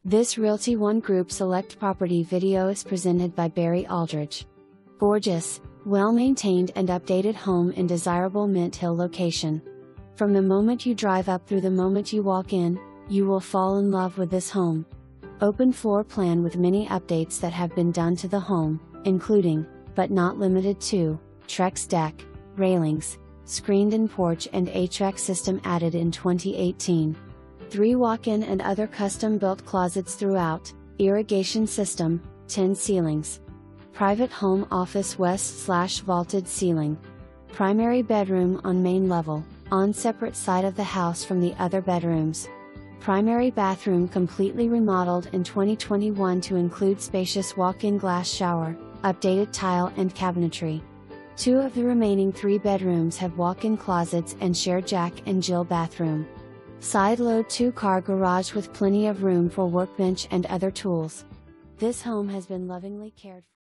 This Realty ONE Group Select property video is presented by Barry Aldridge. Gorgeous, well-maintained and updated home in desirable Mint Hill location. From the moment you drive up through the moment you walk in, you will fall in love with this home. Open floor plan with many updates that have been done to the home, including, but not limited to, Trex deck, railings, screened-in porch and HVAC system added in 2018. 3 walk-in and other custom-built closets throughout, irrigation system, 10 ceilings. Private home office west/vaulted ceiling. Primary bedroom on main level, on separate side of the house from the other bedrooms. Primary bathroom completely remodeled in 2021 to include spacious walk-in glass shower, updated tile and cabinetry. 2 of the remaining 3 bedrooms have walk-in closets and shared Jack and Jill bathroom. Side-load 2-car garage with plenty of room for workbench and other tools. This home has been lovingly cared for.